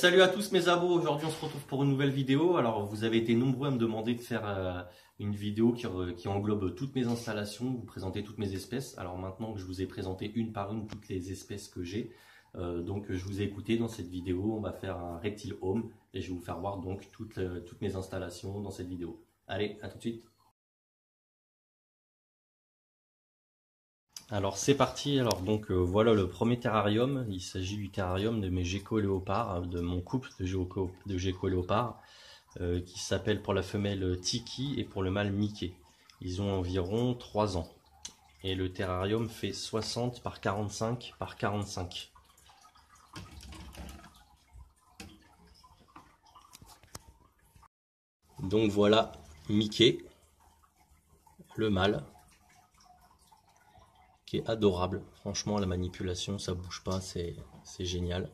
Salut à tous mes abos, aujourd'hui on se retrouve pour une nouvelle vidéo. Alors vous avez été nombreux à me demander de faire une vidéo qui englobe toutes mes installations, vous présenter toutes mes espèces. Alors maintenant que je vous ai présenté une par une toutes les espèces que j'ai, donc je vous ai écouté dans cette vidéo, on va faire un reptile home et je vais vous faire voir donc toutes mes installations dans cette vidéo. Allez, à tout de suite. Alors c'est parti, alors donc voilà le premier terrarium, il s'agit du terrarium de mes geckos léopards, de mon couple de geckos léopards, qui s'appelle pour la femelle Tiki et pour le mâle Mickey. Ils ont environ 3 ans. Et le terrarium fait 60 par 45 par 45. Donc voilà Mickey, le mâle. Qui est adorable, franchement la manipulation ça bouge pas, c'est génial.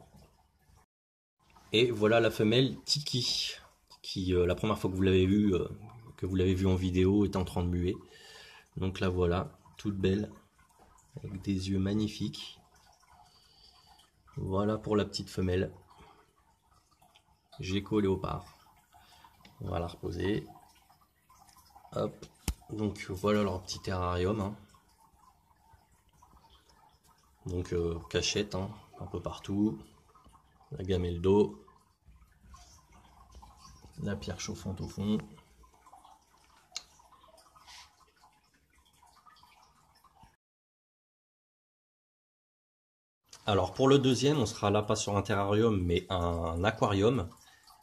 Et voilà la femelle Tiki, qui la première fois que vous l'avez vue en vidéo est en train de muer. Donc la voilà, toute belle, avec des yeux magnifiques. Voilà pour la petite femelle. Gecko léopard. On va la reposer. Hop, donc voilà leur petit terrarium. Hein. Donc cachette, hein, un peu partout. La gamelle d'eau. La pierre chauffante au fond. Alors pour le deuxième, on sera là pas sur un terrarium mais un aquarium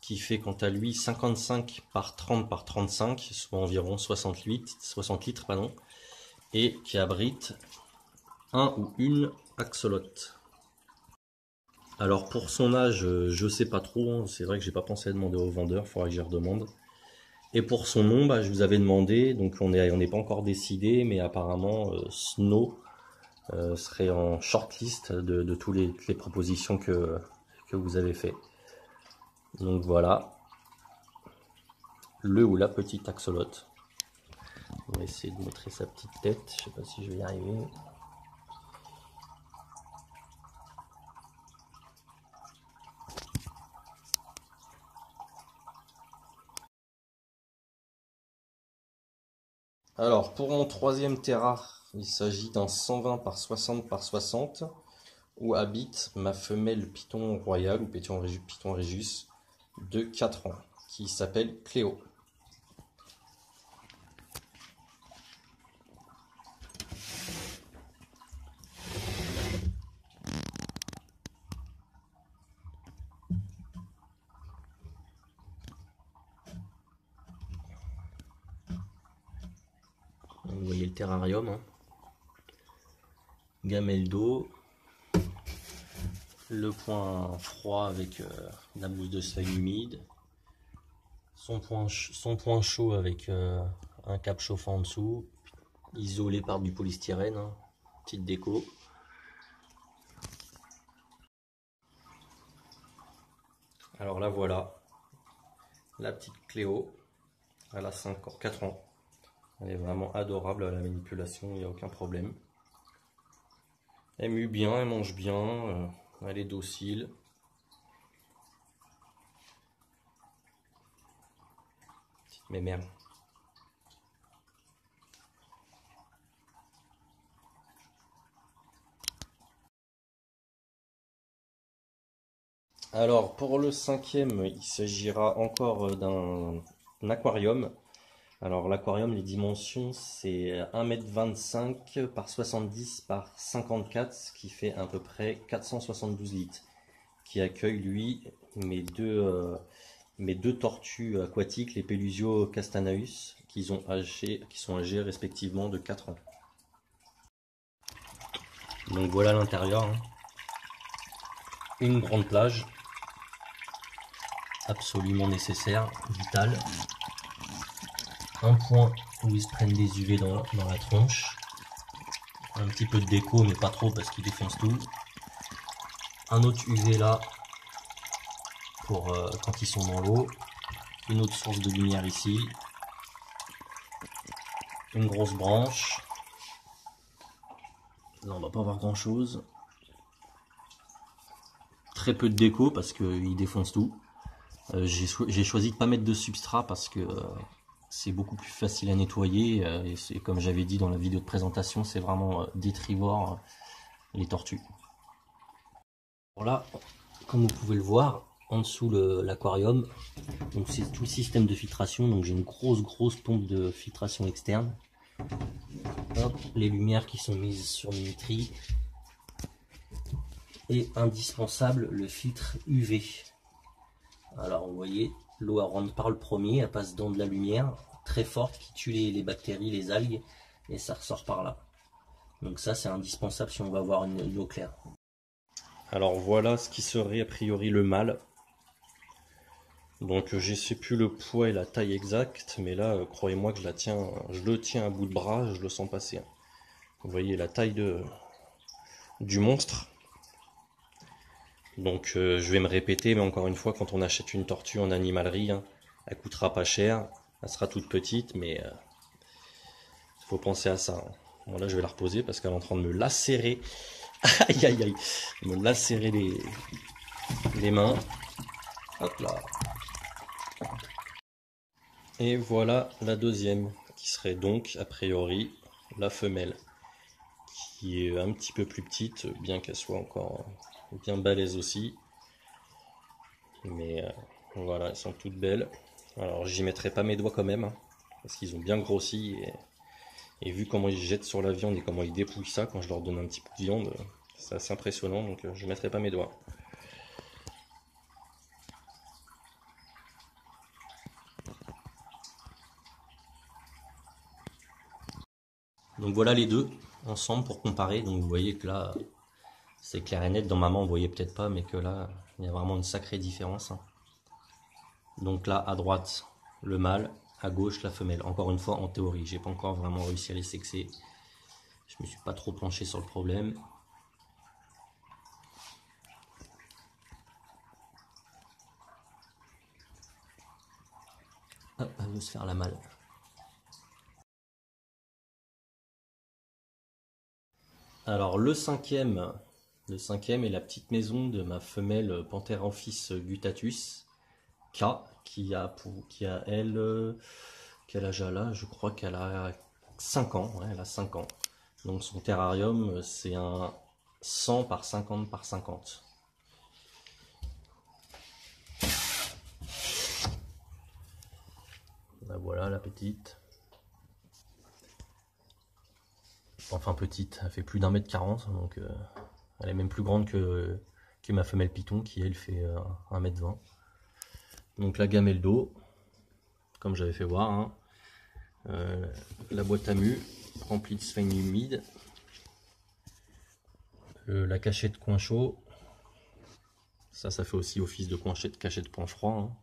qui fait quant à lui 55 par 30 par 35, soit environ 60 litres pardon, et qui abrite un ou une axolote. Alors pour son âge, je sais pas trop, hein, c'est vrai que j'ai pas pensé à demander au vendeur, il faudra que j'y redemande. Et pour son nom, je vous avais demandé, donc on n'est pas encore décidé, mais apparemment Snow serait en shortlist de toutes les propositions que vous avez fait. Donc voilà, le ou la petite axolote. On va essayer de montrer sa petite tête, je sais pas si je vais y arriver. Alors pour mon troisième terra, il s'agit d'un 120 par 60 par 60 où habite ma femelle python royal ou python régus de 4 ans qui s'appelle Cléo. Vous voyez le terrarium, hein. Gamelle d'eau, le point froid avec la mousse de seuil humide, son point chaud avec un cap chauffant en dessous, isolé par du polystyrène, hein. Petite déco. Alors là voilà, la petite Cléo, elle a 4 ans. Elle est vraiment adorable à la manipulation, il n'y a aucun problème. Elle mue bien, elle mange bien, elle est docile. Petite mémère. Alors pour le cinquième, il s'agira encore d'un aquarium. Alors l'aquarium, les dimensions, c'est 1,25 m par 70 par 54, ce qui fait à peu près 472 litres, qui accueille lui mes deux tortues aquatiques, les Pelusio castanaeus, qui sont âgées respectivement de 4 ans. Donc voilà l'intérieur, hein. Une grande plage, absolument nécessaire, vitale. Un point où ils se prennent des UV dans la tronche. Un petit peu de déco, mais pas trop parce qu'ils défoncent tout. Un autre UV là, pour quand ils sont dans l'eau. Une autre source de lumière ici. Une grosse branche. Là, on va pas voir grand chose. très peu de déco parce qu'il défonce tout. J'ai choisi de pas mettre de substrat parce que c'est beaucoup plus facile à nettoyer. Et c'est comme j'avais dit dans la vidéo de présentation, c'est vraiment détrivore les tortues. Voilà, comme vous pouvez le voir, en dessous l'aquarium, donc c'est tout le système de filtration. Donc j'ai une grosse pompe de filtration externe. Hop, les lumières qui sont mises sur minuterie. Et indispensable, le filtre UV. Alors vous voyez, l'eau rentre par le premier, elle passe dans de la lumière très forte qui tue les bactéries, les algues, et ça ressort par là. Donc ça c'est indispensable si on va avoir une eau claire. Alors voilà ce qui serait a priori le mâle. Donc je sais plus le poids et la taille exacte, mais là croyez-moi que je le tiens à bout de bras, je le sens passer. Vous voyez la taille du monstre. Donc je vais me répéter, mais encore une fois, quand on achète une tortue en animalerie, hein, elle coûtera pas cher, elle sera toute petite, mais il faut penser à ça. Hein. Bon là je vais la reposer parce qu'elle est en train de me lacérer. Aïe aïe aïe, me lacérer les mains. Hop là. Et voilà la deuxième, qui serait donc a priori la femelle, qui est un petit peu plus petite, bien qu'elle soit encore bien balèze aussi. Mais voilà, elles sont toutes belles. Alors j'y mettrai pas mes doigts quand même, hein, parce qu'ils ont bien grossi. Et vu comment ils jettent sur la viande et comment ils dépouillent ça quand je leur donne un petit peu de viande, c'est assez impressionnant, donc je mettrai pas mes doigts. Donc voilà les deux ensemble pour comparer. Donc vous voyez que là c'est clair et net. Dans maman vous voyez peut-être pas, mais que là il y a vraiment une sacrée différence. Hein. Donc là à droite le mâle, à gauche la femelle. Encore une fois en théorie, j'ai pas encore vraiment réussi à les sexer. Je me suis pas trop penché sur le problème. Hop, elle veut se faire la malle. Alors le cinquième est la petite maison de ma femelle Pantheramphis guttatus K, qui a elle, quel âge elle a? Je crois qu'elle a 5 ans, ouais, elle a 5 ans. Donc son terrarium c'est un 100 par 50 par 50. Ben voilà la petite. Enfin petite, elle fait plus d'1m40, donc elle est même plus grande que ma femelle python qui elle fait 1m20. Donc la gamelle d'eau, comme j'avais fait voir, hein. La boîte à mu remplie de sphènes humides, la cachette coin chaud, ça fait aussi office de cachette point froid. Hein.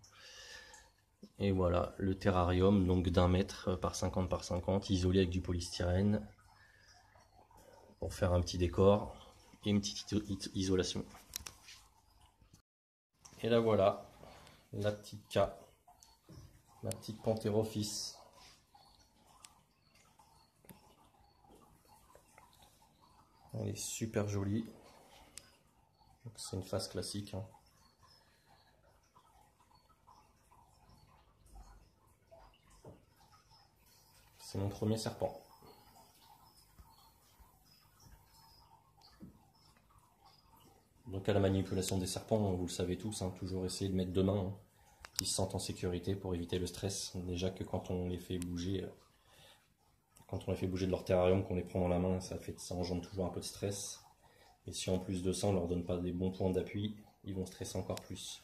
Et voilà le terrarium donc d'1 m par 50 par 50, isolé avec du polystyrène pour faire un petit décor et une petite isolation. Et là voilà la petite K, ma petite Pantheramphis. Elle est super jolie. C'est une face classique. Hein. C'est mon premier serpent. Donc à la manipulation des serpents, vous le savez tous, hein, toujours essayer de mettre deux mains hein, qui se sentent en sécurité pour éviter le stress. Déjà que quand on les fait bouger, de leur terrarium, qu'on les prend dans la main, ça engendre toujours un peu de stress. Et si en plus de ça, on leur donne pas des bons points d'appui, ils vont stresser encore plus.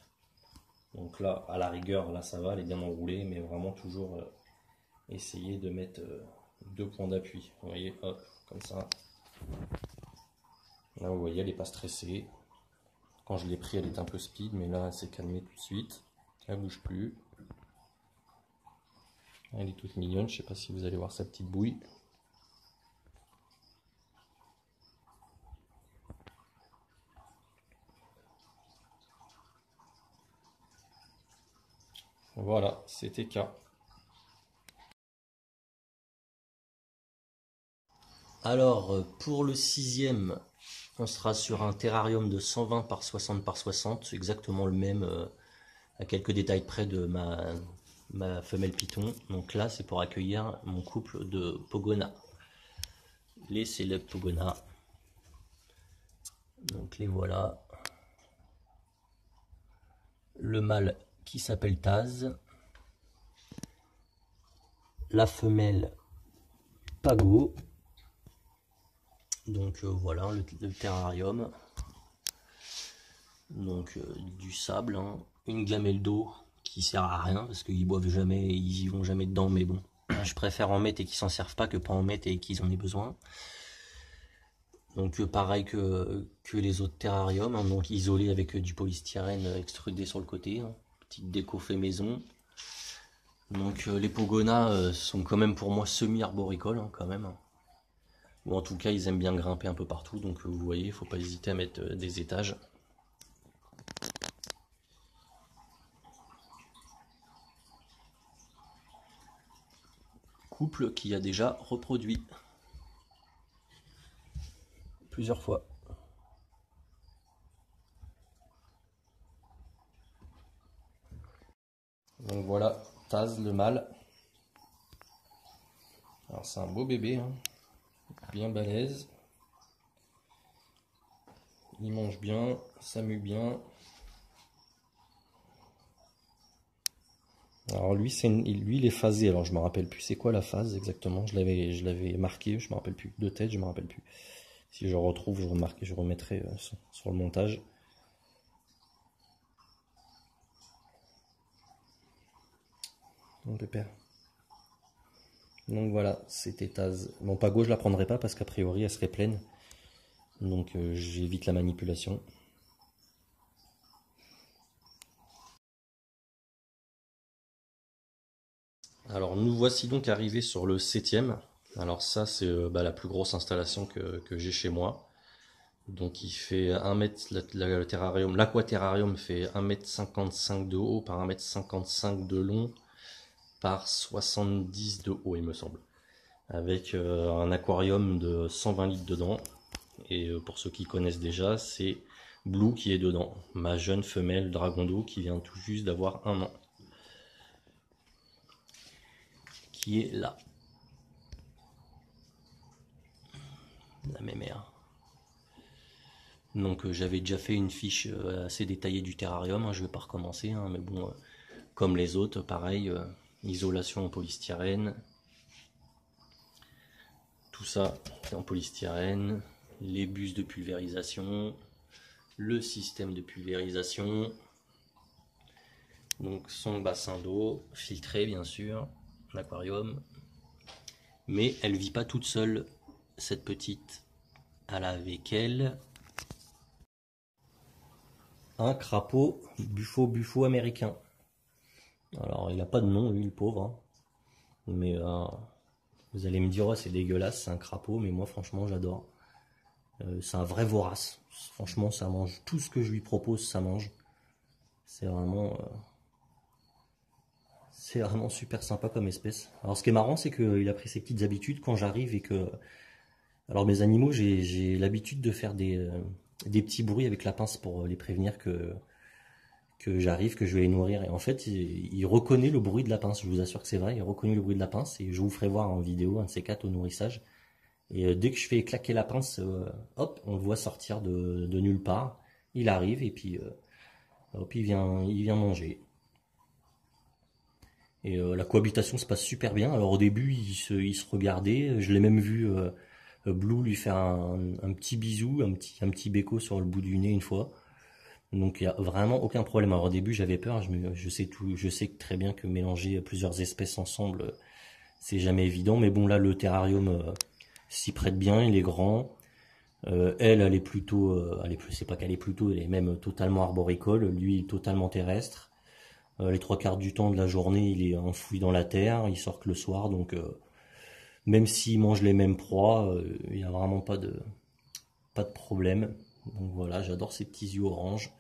Donc là, à la rigueur, là ça va, elle est bien enroulée, mais vraiment toujours essayer de mettre 2 points d'appui. Vous voyez, hop, comme ça. Là, vous voyez, elle n'est pas stressée. Quand je l'ai pris, elle est un peu speed, mais là, elle s'est calmée tout de suite. Elle bouge plus. Elle est toute mignonne, je ne sais pas si vous allez voir sa petite bouille. Voilà, c'était K. Alors, pour le sixième, On sera sur un terrarium de 120 par 60 par 60, c'est exactement le même, à quelques détails près de ma femelle python. Donc là, c'est pour accueillir mon couple de Pogona, les célèbres Pogona. Donc les voilà. Le mâle qui s'appelle Taz, la femelle Pago. Donc voilà le terrarium. Donc du sable, hein, une gamelle d'eau qui sert à rien parce qu'ils boivent jamais, ils y vont jamais dedans, mais bon, je préfère en mettre et qu'ils s'en servent pas que pas en mettre et qu'ils en aient besoin. Donc pareil que les autres terrariums, hein, donc isolé avec du polystyrène extrudé sur le côté, hein, petite déco fait maison. Donc les Pogona sont quand même pour moi semi-arboricoles, hein, quand même. Ou en tout cas ils aiment bien grimper un peu partout, donc vous voyez, il faut pas hésiter à mettre des étages. Couple qui a déjà reproduit plusieurs fois. Donc voilà, Taz le mâle. Alors c'est un beau bébé, hein, bien balèze. Il mange bien, s'amuse bien. Alors lui, il est phasé. Alors je me rappelle plus c'est quoi la phase exactement. Je l'avais marqué, je me rappelle plus. De tête, je me rappelle plus. Si je retrouve, je remettrai sur le montage. Mon pépère. Donc voilà, c'était Taz. Bon, Pago, je la prendrai pas parce qu'a priori, elle serait pleine. Donc j'évite la manipulation. Alors nous voici donc arrivés sur le 7e. Alors ça c'est la plus grosse installation que j'ai chez moi. Donc il fait 1 mètre, le terrarium, l'aquaterrarium fait 1,55 m de haut par 1,55 m de long par 70 de haut il me semble. Avec un aquarium de 120 litres dedans. Et pour ceux qui connaissent déjà, c'est Blue qui est dedans. Ma jeune femelle dragon d'eau qui vient tout juste d'avoir 1 an. Qui est là. La mémère. Donc j'avais déjà fait une fiche assez détaillée du terrarium, hein, je ne vais pas recommencer, hein, mais bon, comme les autres, pareil, isolation en polystyrène, tout ça en polystyrène, les bus de pulvérisation, le système de pulvérisation, donc son bassin d'eau, filtré bien sûr, l'aquarium, mais elle vit pas toute seule, cette petite, elle a avec elle un crapaud buffo américain. Alors il n'a pas de nom lui le pauvre, hein. Mais vous allez me dire oh, c'est dégueulasse, c'est un crapaud, mais moi franchement j'adore. C'est un vrai vorace, franchement ça mange tout ce que je lui propose, ça mange. C'est vraiment super sympa comme espèce. Alors ce qui est marrant c'est qu'il a pris ses petites habitudes quand j'arrive et que... Alors mes animaux, j'ai l'habitude de faire des petits bruits avec la pince pour les prévenir que j'arrive, que je vais les nourrir. Et en fait, il reconnaît le bruit de la pince, je vous assure que c'est vrai, il reconnaît le bruit de la pince et je vous ferai voir en vidéo un de ces quatre au nourrissage. Et dès que je fais claquer la pince, hop, on le voit sortir de nulle part. Il arrive et puis hop, il vient manger. Et la cohabitation se passe super bien. Alors au début, il se regardait, je l'ai même vu... Blue lui faire un petit bisou, un petit béco sur le bout du nez une fois. Donc il n'y a vraiment aucun problème. Alors au début j'avais peur, je sais très bien que mélanger plusieurs espèces ensemble, c'est jamais évident. Mais bon là le terrarium s'y prête bien, il est grand. Elle est plutôt, c'est pas qu'elle est plutôt, elle est même totalement arboricole. Lui totalement terrestre. Les 3/4 du temps de la journée il est enfoui dans la terre, il sort que le soir donc... Même s'ils mangent les mêmes proies, il n'y a vraiment pas de problème. Donc voilà, j'adore ces petits yeux orange.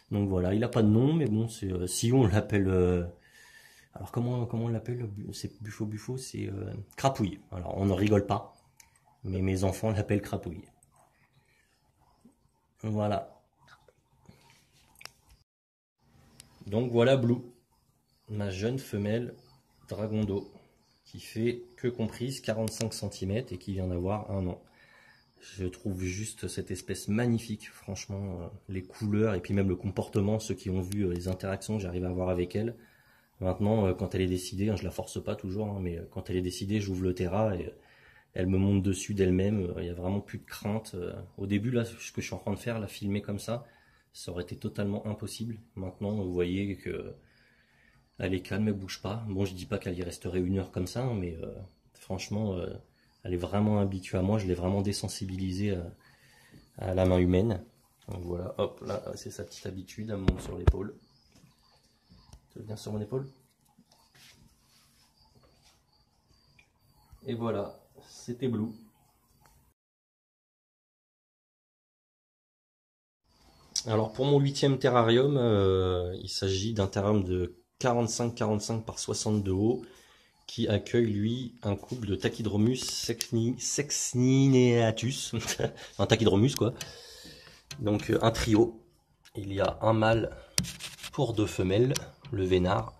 Donc voilà, il n'a pas de nom, mais bon, si on l'appelle... alors comment on l'appelle? C'est buffo, c'est crapouille. Alors on ne rigole pas, mais mes enfants l'appellent crapouille. Voilà. Donc voilà Blue, ma jeune femelle dragon d'eau, qui fait que comprise 45 cm et qui vient d'avoir 1 an. Je trouve juste cette espèce magnifique, franchement, les couleurs et puis même le comportement, ceux qui ont vu les interactions que j'arrive à avoir avec elle. Maintenant, quand elle est décidée, hein, je la force pas toujours, hein, mais quand elle est décidée, j'ouvre le terra et elle me monte dessus d'elle-même. Il y a vraiment plus de crainte. Au début, là, ce que je suis en train de faire, la filmer comme ça aurait été totalement impossible. Maintenant, vous voyez que elle est calme, elle bouge pas. Bon, je dis pas qu'elle y resterait 1 heure comme ça, hein, mais franchement, elle est vraiment habituée à moi. Je l'ai vraiment désensibilisée à la main humaine. Donc voilà, hop, là, c'est sa petite habitude, elle me monte sur l'épaule. Tu veux venir sur mon épaule? Et voilà, c'était Blue. Alors pour mon 8e terrarium, il s'agit d'un terrarium de 45-45 par 60 de haut qui accueille lui un couple de Tachydromus sexnineatus, un Tachydromus quoi. Donc un trio. Il y a un mâle pour 2 femelles, le vénard.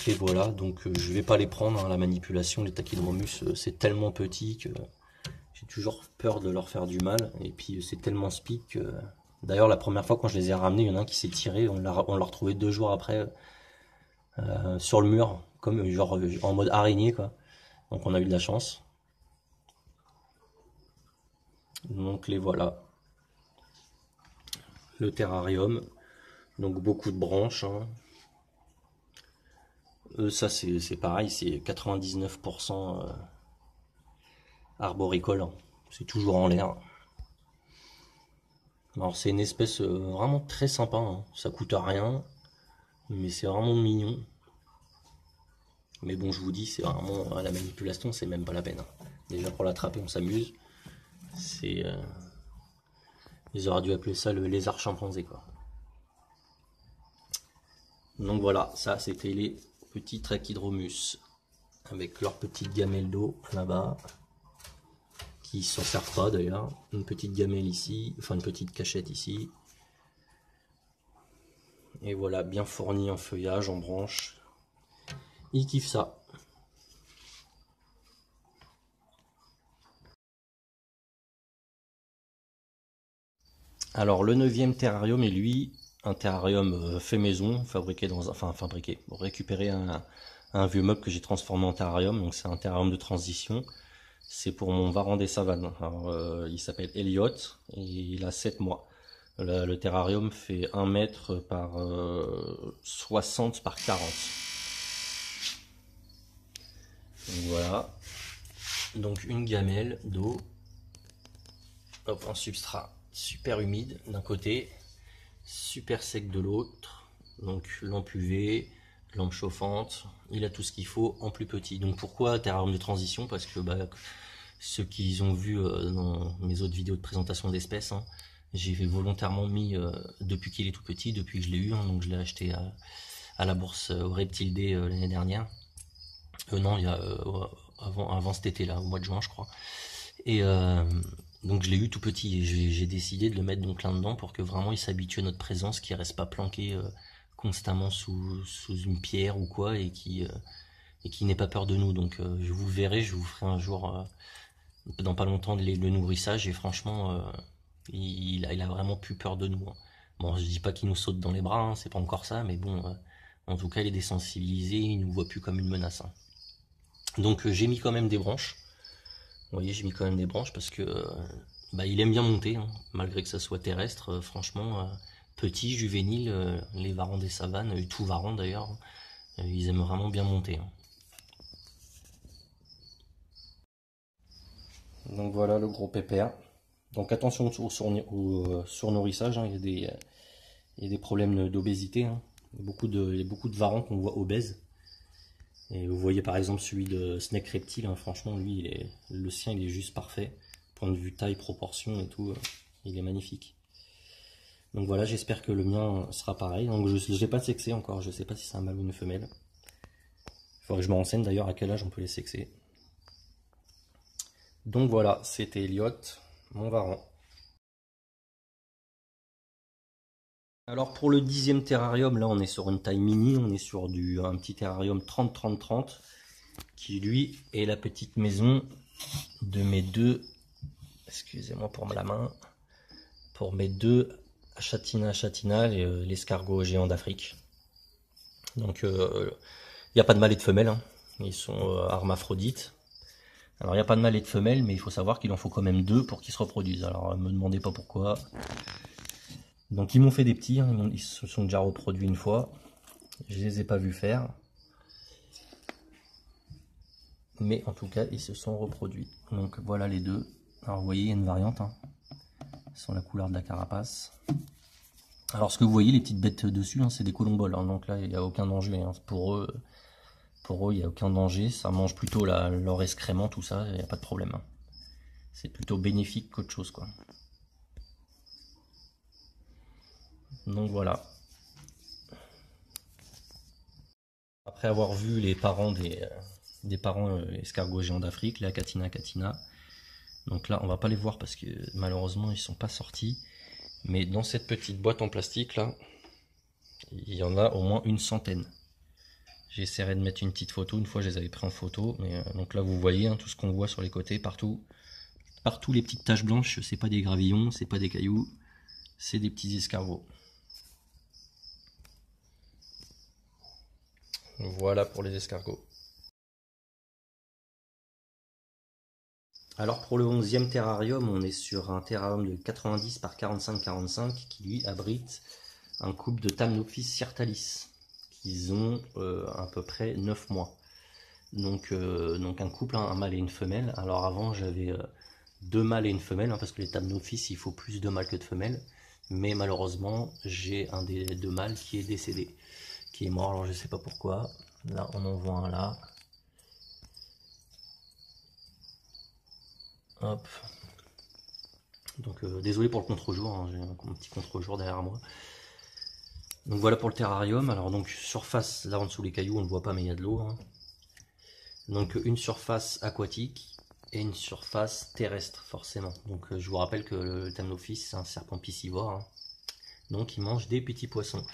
Et voilà, donc je vais pas les prendre, hein, la manipulation, les Tachydromus, c'est tellement petit que j'ai toujours peur de leur faire du mal. Et puis c'est tellement speed que... D'ailleurs la première fois quand je les ai ramenés, il y en a un qui s'est tiré, on l'a retrouvé 2 jours après sur le mur, comme genre en mode araignée quoi. Donc on a eu de la chance. Donc les voilà. Le terrarium. Donc beaucoup de branches, hein. Ça c'est pareil, c'est 99% arboricole, hein. C'est toujours en l'air. Alors c'est une espèce vraiment très sympa, hein. Ça coûte rien, mais c'est vraiment mignon. Mais bon, je vous dis, c'est vraiment la manipulation, c'est même pas la peine, hein. Déjà pour l'attraper, on s'amuse. C'est, ils auraient dû appeler ça le lézard chimpanzé quoi. Donc voilà, ça c'était les petits Trachydromus avec leur petite gamelle d'eau là-bas, qui s'en servent pas d'ailleurs. Une petite gamelle ici, enfin une petite cachette ici. Et voilà, bien fourni en feuillage, en branches. Ils kiffent ça. Alors le 9e terrarium est lui un terrarium fait maison, fabriqué dans récupéré un vieux meuble que j'ai transformé en terrarium. Donc c'est un terrarium de transition. C'est pour mon varan des savanes. Alors, il s'appelle Elliot et il a 7 mois. Le terrarium fait 1 mètre par 60 par 40. Donc voilà. Donc une gamelle d'eau. Hop, un substrat super humide d'un côté, super sec de l'autre. Donc lampe UV, lampe chauffante. Il a tout ce qu'il faut en plus petit. Donc pourquoi terrarium de transition? Parce que ceux qui ont vu dans mes autres vidéos de présentation d'espèces, hein, j'ai volontairement mis, depuis qu'il est tout petit, depuis que je l'ai eu, hein, donc je l'ai acheté à la bourse au Reptile Day l'année dernière. Non, il y a avant cet été-là, au mois de juin, je crois. Et donc je l'ai eu tout petit et j'ai décidé de le mettre donc là-dedans pour que vraiment il s'habitue à notre présence, qu'il reste pas planqué constamment sous une pierre ou quoi et qui n'ait pas peur de nous. Donc je vous verrai, je vous ferai un jour dans pas longtemps le nourrissage et franchement il a vraiment plus peur de nous, hein. Bon, je dis pas qu'il nous saute dans les bras, hein, c'est pas encore ça, mais bon, en tout cas il est désensibilisé, il nous voit plus comme une menace, hein. Donc j'ai mis quand même des branches. Vous voyez, j'ai mis quand même des branches parce que il aime bien monter, hein, malgré que ça soit terrestre. Franchement, petit, juvénile, les varans des savanes, tout varan d'ailleurs, ils aiment vraiment bien monter, hein. Donc voilà le gros pépère. Donc attention au surnourrissage, hein, il y a des problèmes d'obésité, hein. Il y a beaucoup de varans qu'on voit obèses. Et vous voyez par exemple celui de Snake Reptile, hein, franchement lui, le sien il est juste parfait. Point de vue taille, proportion et tout, il est magnifique. Donc voilà, j'espère que le mien sera pareil. Donc je n'ai pas sexé encore, je sais pas si c'est un mâle ou une femelle. Il faudrait que je me renseigne d'ailleurs à quel âge on peut les sexer. Donc voilà, c'était Elliot, mon varan. Alors pour le 10e terrarium, là on est sur une taille mini, on est sur un petit terrarium 30-30-30, qui lui est la petite maison de mes deux, excusez-moi pour la main, pour mes deux Achatina, l'escargot géant d'Afrique. Donc il n'y a pas de mâle et de femelle, hein. Ils sont hermaphrodites. Alors il n'y a pas de mâle et de femelle, mais il faut savoir qu'il en faut quand même deux pour qu'ils se reproduisent. Alors me demandez pas pourquoi. Donc ils m'ont fait des petits, hein. Ils se sont déjà reproduits une fois. Je les ai pas vus faire. Mais en tout cas, ils se sont reproduits. Donc voilà les deux. Alors vous voyez, il y a une variante, hein. Ils sont la couleur de la carapace. Alors ce que vous voyez, les petites bêtes dessus, hein, c'est des colomboles, hein. Donc là, il n'y a aucun danger, hein. Pour eux, il n'y a aucun danger. Ça mange plutôt leur excrément, tout ça, il n'y a pas de problème, hein. C'est plutôt bénéfique qu'autre chose, quoi. Donc voilà. Après avoir vu les parents des parents escargots géants d'Afrique, la Catina. Donc là, on va pas les voir parce que malheureusement, ils sont pas sortis. Mais dans cette petite boîte en plastique là, il y en a au moins une centaine. J'essaierai de mettre une petite photo. Une fois, je les avais pris en photo. Mais donc là, vous voyez, hein, tout ce qu'on voit sur les côtés, partout les petites taches blanches, c'est pas des gravillons, c'est pas des cailloux, c'est des petits escargots. Voilà pour les escargots. Alors pour le 11e terrarium, on est sur un terrarium de 90 par 45-45 qui lui abrite un couple de Thamnophis sirtalis qui ont à peu près 9 mois. Donc un couple, un mâle et une femelle. Alors avant j'avais deux mâles et une femelle, hein, parce que les Thamnophis il faut plus de mâles que de femelles. Mais malheureusement j'ai un des deux mâles qui est décédé, qui est mort, alors je sais pas pourquoi. Là on en voit un là. Hop. Donc désolé pour le contre-jour, hein, j'ai un petit contre-jour derrière moi. Donc voilà pour le terrarium. Alors donc surface, là en dessous les cailloux on ne voit pas mais il y a de l'eau, hein. Donc une surface aquatique et une surface terrestre forcément. Donc je vous rappelle que le Thamnophis c'est un serpent piscivore, hein. Donc il mange des petits poissons.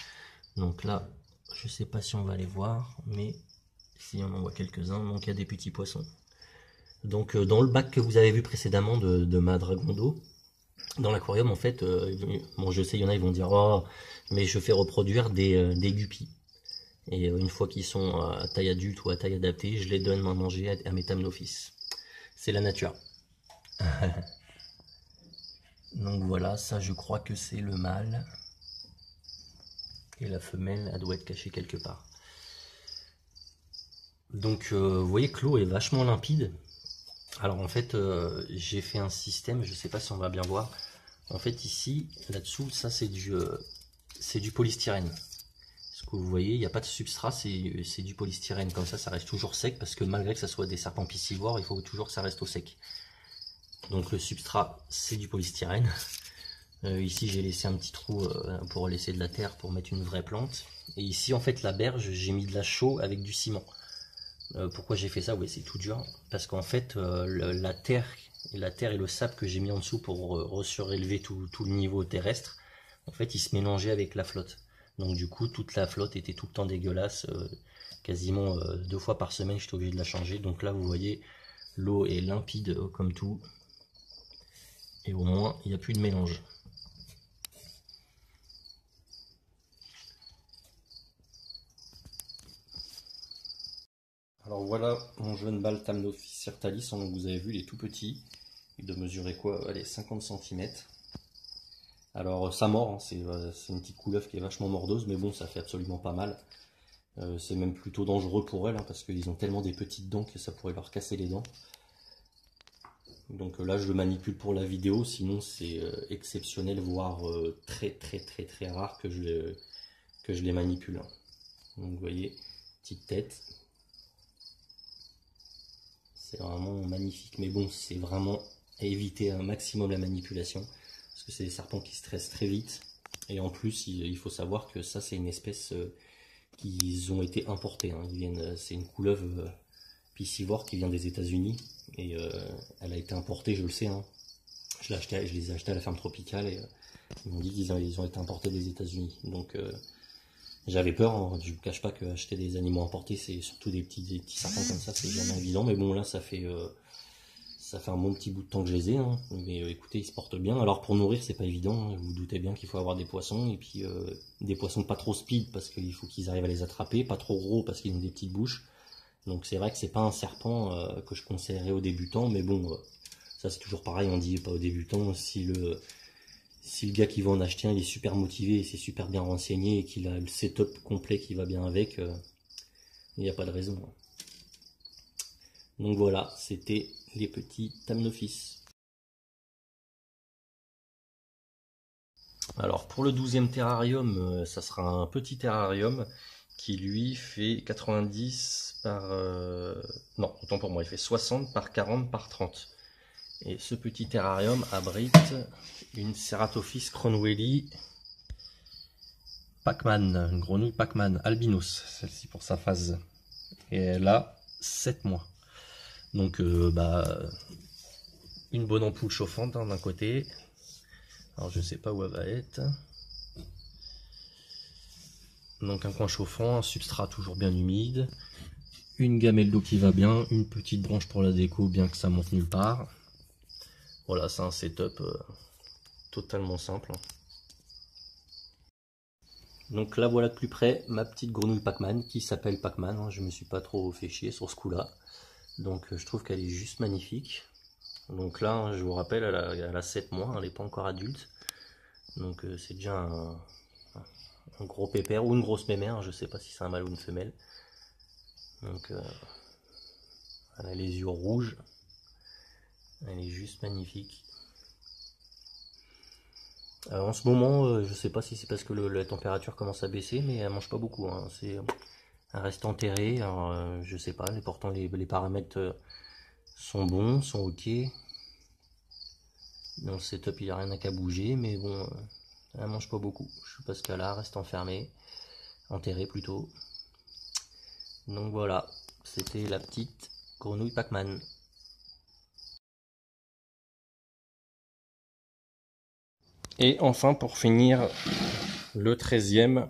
Donc là je sais pas si on va les voir, mais si on en voit quelques-uns, donc il y a des petits poissons. Donc dans le bac que vous avez vu précédemment de ma dragon d'eau, dans l'aquarium en fait, bon je sais il y en a ils vont dire oh mais je fais reproduire des guppies. Et une fois qu'ils sont à taille adulte ou à taille adaptée, je les donne à manger à mes Thamnophis. C'est la nature. Donc voilà, ça je crois que c'est le mâle. Et la femelle, elle doit être cachée quelque part. Donc vous voyez que l'eau est vachement limpide. Alors en fait, j'ai fait un système, je sais pas si on va bien voir. En fait ici, là-dessous, ça c'est du polystyrène. Ce que vous voyez, il n'y a pas de substrat, c'est du polystyrène. Comme ça reste toujours sec, parce que malgré que ça soit des serpents piscivores, il faut toujours que ça reste au sec. Donc le substrat, c'est du polystyrène. Ici, j'ai laissé un petit trou pour laisser de la terre pour mettre une vraie plante. Et ici, en fait, la berge, j'ai mis de la chaux avec du ciment. Pourquoi j'ai fait ça? Oui, c'est tout dur. Parce qu'en fait, la terre et le sable que j'ai mis en dessous pour surélever tout le niveau terrestre, en fait, ils se mélangeaient avec la flotte. Donc du coup, toute la flotte était tout le temps dégueulasse. Quasiment 2 fois par semaine, j'étais obligé de la changer. Donc là, vous voyez, l'eau est limpide comme tout. Et au moins, il n'y a plus de mélange. Alors voilà mon jeune mâle Thamnophis sirtalis, donc vous avez vu, il est tout petit. Il doit mesurer quoi? Allez, 50 cm. Alors ça mord, hein, c'est une petite couleuvre qui est vachement mordeuse, mais bon, ça fait absolument pas mal. C'est même plutôt dangereux pour elle, hein, parce qu'ils ont tellement des petites dents que ça pourrait leur casser les dents. Donc là je le manipule pour la vidéo, sinon c'est exceptionnel, voire très rare que je les manipule, hein. Donc vous voyez, petite tête. C'est vraiment magnifique, mais bon, c'est vraiment à éviter un maximum la manipulation, parce que c'est des serpents qui stressent très vite. Et en plus, il faut savoir que ça, c'est une espèce qu'ils ont été importés, hein. C'est une couleuvre piscivore qui vient des États-Unis, et elle a été importée, je le sais, hein. Je les ai achetés à la ferme tropicale, et Ils m'ont dit qu'ils ont été importés des États-Unis. Donc j'avais peur, hein. Je ne vous cache pas que acheter des animaux importés, c'est surtout des petits serpents comme ça, c'est jamais évident. Mais bon, là, ça fait un bon petit bout de temps que je les ai. Hein. Mais écoutez, ils se portent bien. Alors pour nourrir, c'est pas évident. Hein. Vous vous doutez bien qu'il faut avoir des poissons. Et puis des poissons pas trop speed parce qu'il faut qu'ils arrivent à les attraper. Pas trop gros parce qu'ils ont des petites bouches. Donc c'est vrai que c'est pas un serpent que je conseillerais aux débutants. Mais bon, ça c'est toujours pareil. On dit pas aux débutants. Si le gars qui va en acheter un, il est super motivé et c'est super bien renseigné et qu'il a le setup complet qui va bien avec, il n'y a pas de raison. Donc voilà, c'était les petits Thamnophis. Alors pour le 12e terrarium, ça sera un petit terrarium qui lui fait 90 par... non, autant pour moi, il fait 60 par 40 par 30. Et ce petit terrarium abrite une Ceratophis cronwelli Pac-Man, une grenouille Pac-Man albinos, celle-ci pour sa phase. Et elle a 7 mois. Donc une bonne ampoule chauffante hein, d'un côté. Alors je ne sais pas où elle va être. Donc un coin chauffant, un substrat toujours bien humide. Une gamelle d'eau qui va bien, une petite branche pour la déco bien que ça monte nulle part. Voilà, c'est un setup totalement simple. Donc là voilà de plus près ma petite grenouille Pac-Man qui s'appelle Pac-Man. Hein. Je me suis pas trop fait chier sur ce coup là. Donc je trouve qu'elle est juste magnifique. Donc là je vous rappelle elle a 7 mois, elle n'est pas encore adulte. Donc c'est déjà un gros pépère ou une grosse mémère, je sais pas si c'est un mâle ou une femelle. Donc elle a les yeux rouges. Elle est juste magnifique. En ce moment, je sais pas si c'est parce que la température commence à baisser, mais elle mange pas beaucoup. Hein. Elle reste enterrée. Alors, je sais pas, pourtant les paramètres sont bons, sont ok. Dans le setup, il n'y a rien qu'à bouger, mais bon, elle mange pas beaucoup. Je sais pas ce qu'elle a, elle reste enfermée, enterrée plutôt. Donc voilà, c'était la petite grenouille Pac-Man. Et enfin, pour finir, le 13e,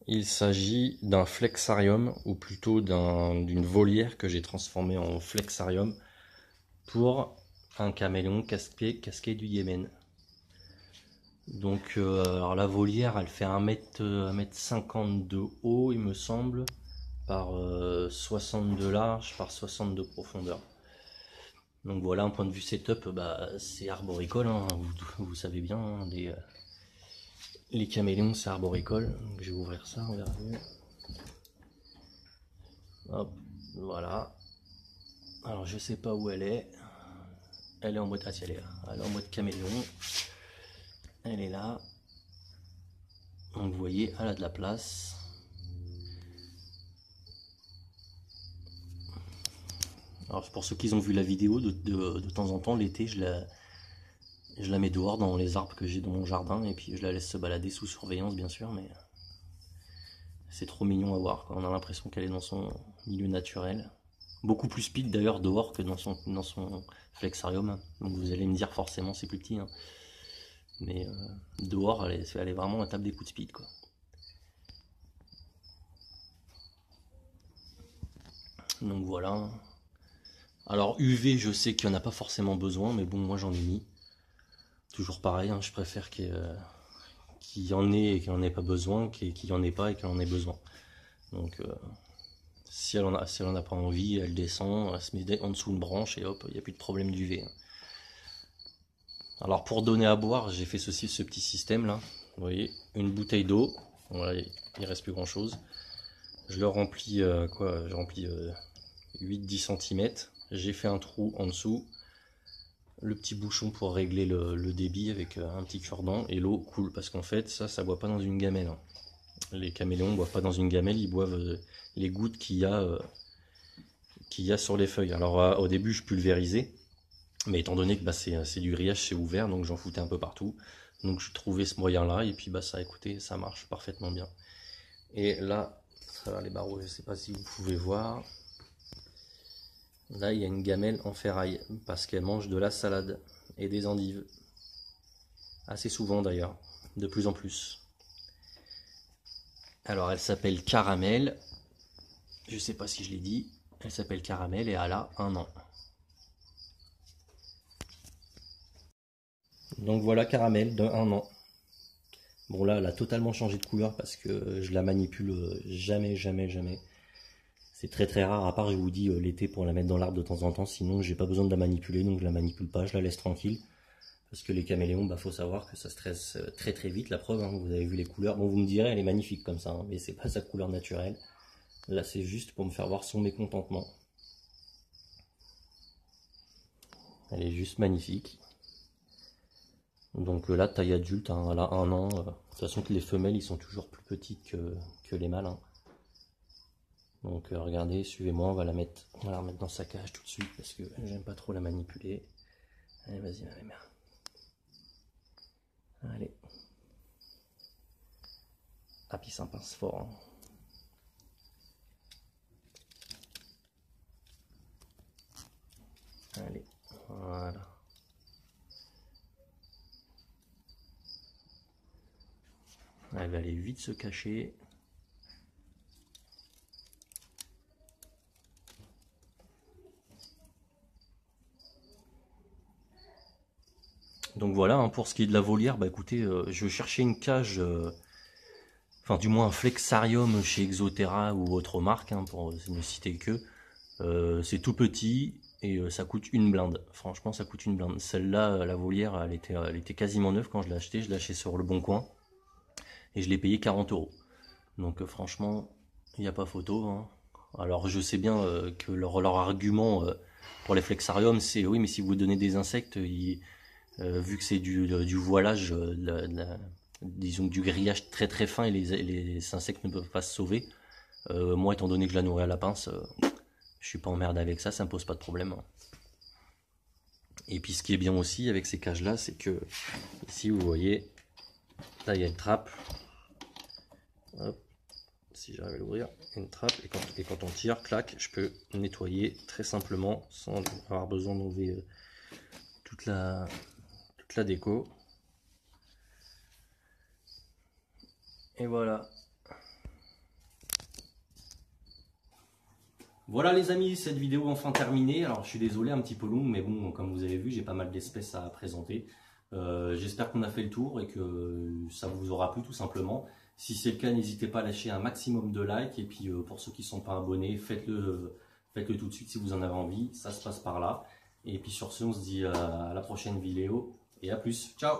il s'agit d'un flexarium, ou plutôt d'une volière que j'ai transformée en flexarium pour un caméléon casqué du Yémen. Donc alors la volière, elle fait 1m50 de haut, il me semble, par 60 de large, par 60 de profondeur. Donc voilà, un point de vue setup, c'est arboricole, hein, vous savez bien, hein, les caméléons c'est arboricole. Donc je vais ouvrir ça, on verra mieux. Hop, voilà. Alors je sais pas où elle est. Elle est en mode, ah si elle est là. Elle est en mode caméléon. Elle est là. Donc vous voyez, elle a de la place. Alors pour ceux qui ont vu la vidéo, de temps en temps, l'été, je la mets dehors dans les arbres que j'ai dans mon jardin. Et puis je la laisse se balader sous surveillance bien sûr. Mais c'est trop mignon à voir, quoi. On a l'impression qu'elle est dans son milieu naturel. Beaucoup plus speed d'ailleurs dehors que dans son flexarium. Donc vous allez me dire forcément c'est plus petit. Hein. Mais dehors, elle est vraiment à table des coups de speed, quoi. Donc voilà. Alors UV, je sais qu'il n'y en a pas forcément besoin, mais bon, moi j'en ai mis. Toujours pareil, hein, je préfère qu'il y en ait et qu'il n'en ait pas besoin, qu'il n'y en ait pas et qu'il en ait besoin. Donc si elle en a pas envie, elle descend, elle se met en dessous d'une branche et hop, il n'y a plus de problème d'UV. Hein. Alors pour donner à boire, j'ai fait ce petit système là. Vous voyez, une bouteille d'eau, voilà, il reste plus grand chose. Je le remplis je remplis 8-10 cm. J'ai fait un trou en dessous, le petit bouchon pour régler le débit avec un petit cure-dent et l'eau coule parce qu'en fait ça boit pas dans une gamelle. Hein. Les caméléons ne boivent pas dans une gamelle, ils boivent les gouttes qu'il y a sur les feuilles. Alors au début je pulvérisais, mais étant donné que c'est du grillage, c'est ouvert, donc j'en foutais un peu partout. Donc je trouvais ce moyen là et puis écoutez, ça marche parfaitement bien. Et là, à travers les barreaux, je ne sais pas si vous pouvez voir. Là, il y a une gamelle en ferraille parce qu'elle mange de la salade et des endives. Assez souvent d'ailleurs, de plus en plus. Alors elle s'appelle Caramel, je sais pas si je l'ai dit, elle s'appelle Caramel et elle a 1 an. Donc voilà Caramel de 1 an. Bon là elle a totalement changé de couleur parce que je la manipule jamais. C'est très rare, à part je vous dis l'été pour la mettre dans l'arbre de temps en temps, sinon j'ai pas besoin de la manipuler, donc je la manipule pas, je la laisse tranquille. Parce que les caméléons, faut savoir que ça stresse très vite, la preuve, hein, vous avez vu les couleurs. Bon, vous me direz, elle est magnifique comme ça, hein, mais c'est pas sa couleur naturelle. Là, c'est juste pour me faire voir son mécontentement. Elle est juste magnifique. Donc là, taille adulte, hein, elle a 1 an. De toute façon, les femelles, ils sont toujours plus petits que les mâles. Hein. Donc regardez, suivez-moi, on va la remettre dans sa cage tout de suite parce que j'aime pas trop la manipuler. Allez, vas-y, ma mère. Allez. Ah, puis ça pince fort. Hein. Allez, voilà. Elle va aller vite se cacher. Donc voilà, hein, pour ce qui est de la volière, écoutez, je cherchais une cage, enfin du moins un flexarium chez Exoterra ou autre marque, hein, pour ne citer que. C'est tout petit et ça coûte une blinde. Franchement, ça coûte une blinde. Celle-là, la volière, elle était quasiment neuve quand je l'ai achetée. Je l'ai achetée sur le Bon Coin et je l'ai payé 40 €. Donc franchement, il n'y a pas photo. Hein. Alors je sais bien que leur argument pour les flexariums, c'est oui, mais si vous donnez des insectes, vu que c'est du voilage, disons du grillage très fin et les insectes ne peuvent pas se sauver, moi étant donné que je la nourris à la pince, je suis pas emmerdé avec ça, ça me pose pas de problème. Hein. Et puis ce qui est bien aussi avec ces cages là, c'est que ici vous voyez, là il y a une trappe. Hop, si j'arrive à l'ouvrir, une trappe, et quand on tire, clac, je peux nettoyer très simplement sans avoir besoin d'enlever toute la déco. Et voilà. Voilà les amis, cette vidéo enfin terminée. Alors je suis désolé, un petit peu long, mais bon, comme vous avez vu, j'ai pas mal d'espèces à présenter. J'espère qu'on a fait le tour et que ça vous aura plu tout simplement. Si c'est le cas, n'hésitez pas à lâcher un maximum de likes. Et puis pour ceux qui ne sont pas abonnés, faites-le tout de suite si vous en avez envie. Ça se passe par là. Et puis sur ce, on se dit à la prochaine vidéo. Et à plus. Ciao.